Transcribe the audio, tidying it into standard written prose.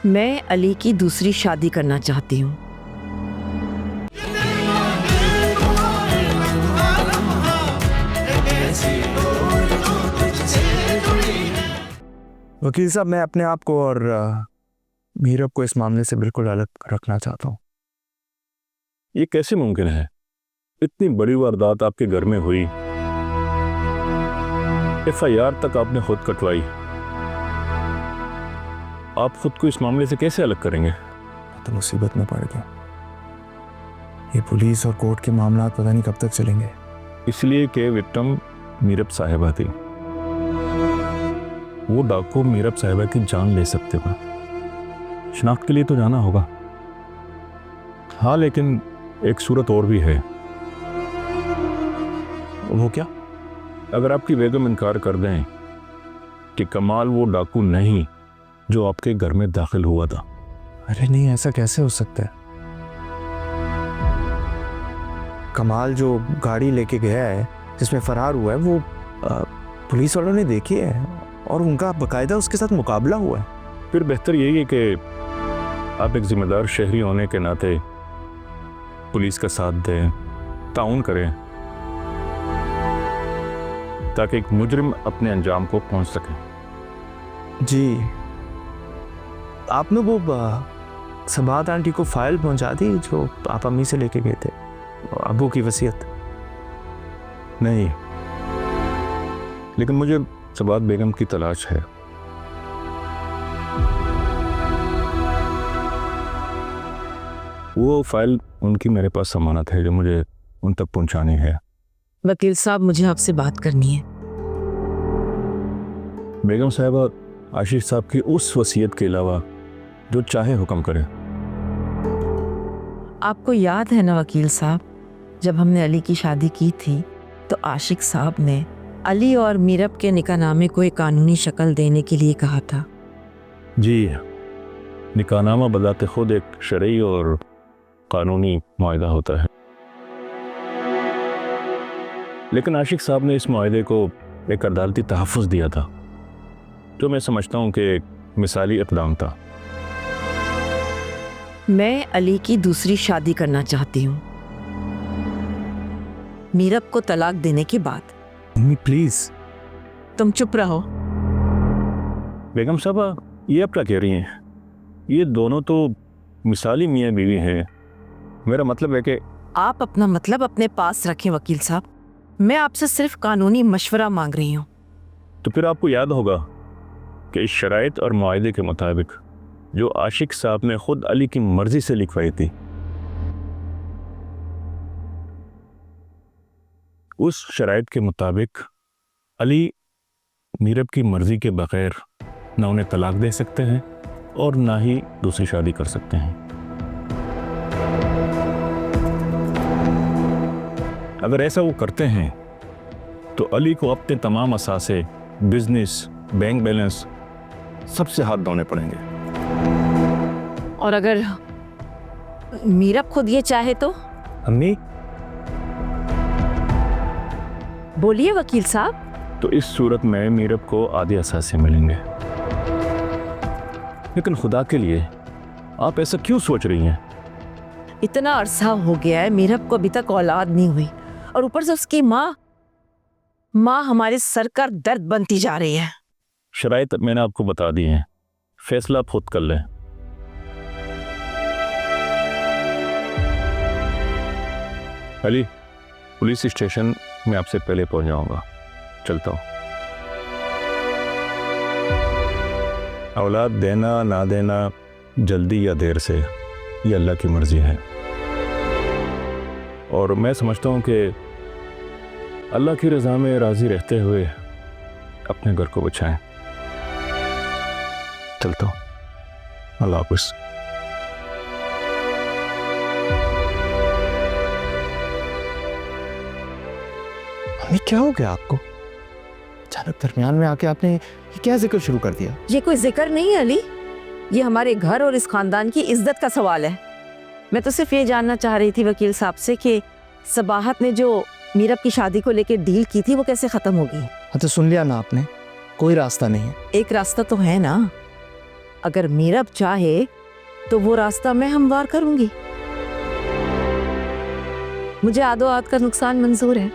मैं अली की दूसरी शादी करना चाहती हूँ। वकील साहब, मैं अपने आप को और मीरब को इस मामले से बिल्कुल अलग रखना चाहता हूँ। ये कैसे मुमकिन है? इतनी बड़ी वारदात आपके घर में हुई, FIR तक आपने खुद कटवाई, आप खुद को इस मामले से कैसे अलग करेंगे? तो मुसीबत में पड़ गया। ये पुलिस और कोर्ट के मामला पता नहीं कब तक चलेंगे। इसलिए कि विक्टिम मीरब साहिबा थी। वो डाकू मीरब साहिबा की जान ले सकते थे। शनाख्त के लिए तो जाना होगा। हाँ, लेकिन एक सूरत और भी है। वो क्या? अगर आपकी बेगम इनकार कर दें कि कमाल वो डाकू नहीं जो आपके घर में दाखिल हुआ था। अरे नहीं, ऐसा कैसे हो सकता है? कमाल जो गाड़ी लेके गया है, जिसमें फरार हुआ है, वो पुलिस वालों ने देखी है और उनका बाकायदा उसके साथ मुकाबला हुआ है। फिर बेहतर यही है कि आप एक जिम्मेदार शहरी होने के नाते पुलिस का साथ दें, ताउन करें, ताकि एक मुजरिम अपने अंजाम को पहुंच सके। जी, आपने वो सबात आंटी को फाइल पहुंचा दी जो आप अम्मी से लेके गए थे, अबू की वसीयत? नहीं, लेकिन मुझे सबात बेगम की तलाश है। वो फाइल उनकी मेरे पास अमानत है जो मुझे उन तक पहुंचानी है। वकील साहब, मुझे आपसे बात करनी है। बेगम साहिबा, आशीष साहब की उस वसीयत के अलावा जो चाहे हुक्म करे। आपको याद है ना वकील साहब, जब हमने अली की शादी की थी तो आशिक साहब ने अली और मीरब के निकाहनामे को एक कानूनी शक्ल देने के लिए कहा था। जी, निकाहनामा बजाते खुद एक शरई और कानूनी मुआहदा होता है, लेकिन आशिक साहब ने इस मुआहदे को एक अदालती तहफ़्फ़ुज़ दिया था, जो मैं समझता हूँ कि एक मिसाली इक़दाम था। मैं अली की दूसरी शादी करना चाहती हूँ, मीरब को तलाक देने के बाद। Mummy please. तुम चुप रहो। बेगम साहबा, ये आप क्या कह रही हैं? ये दोनों तो मिसाली मियाँ बीवी हैं। मेरा मतलब है कि आप अपना मतलब अपने पास रखें वकील साहब, मैं आपसे सिर्फ कानूनी मशवरा मांग रही हूँ। तो फिर आपको याद होगा कि इस शराइत और मुआहदे के मुताबिक जो आशिक साहब ने खुद अली की मर्जी से लिखवाई थी, उस शराइत के मुताबिक अली मीरब की मर्जी के बगैर ना उन्हें तलाक दे सकते हैं और ना ही दूसरी शादी कर सकते हैं। अगर ऐसा वो करते हैं तो अली को अपने तमाम असासे, बिजनेस, बैंक बैलेंस सबसे हाथ धोने पड़ेंगे। और अगर मीरब खुद ये चाहे तो? अम्मी बोलिए वकील साहब। तो इस सूरत में मीरब को आधे असासे मिलेंगे। लेकिन खुदा के लिए आप ऐसा क्यों सोच रही हैं? इतना अरसा हो गया है, मीरब को अभी तक औलाद नहीं हुई और ऊपर से उसकी माँ हमारे सर का दर्द बनती जा रही है। शराइत मैंने आपको बता दी हैं, फैसला आप खुद कर लें। अली, पुलिस स्टेशन में आपसे पहले पहुंच जाऊंगा। चलता हूं। औलाद देना ना देना, जल्दी या देर से, ये अल्लाह की मर्जी है। और मैं समझता हूं कि अल्लाह की रज़ा में राज़ी रहते हुए अपने घर को बचाएं। चलता हूं। अल्लाह हाफ़िज़। अम्मी क्या हो गया आपको? अचानक दरमियान में आके आपने ये क्या जिक्र शुरू कर दिया? ये कोई जिक्र नहीं है अली, ये हमारे घर और इस खानदान की इज्जत का सवाल है। मैं तो सिर्फ ये जानना चाह रही थी वकील साहब से कि सबाहत ने जो मीरब की शादी को लेकर डील की थी वो कैसे खत्म होगी। हाँ तो सुन लिया ना आपने, कोई रास्ता नहीं है। एक रास्ता तो है ना, अगर मीरब चाहे तो वो रास्ता मैं हमवार करूंगी। मुझे आदो आद का नुकसान मंजूर है।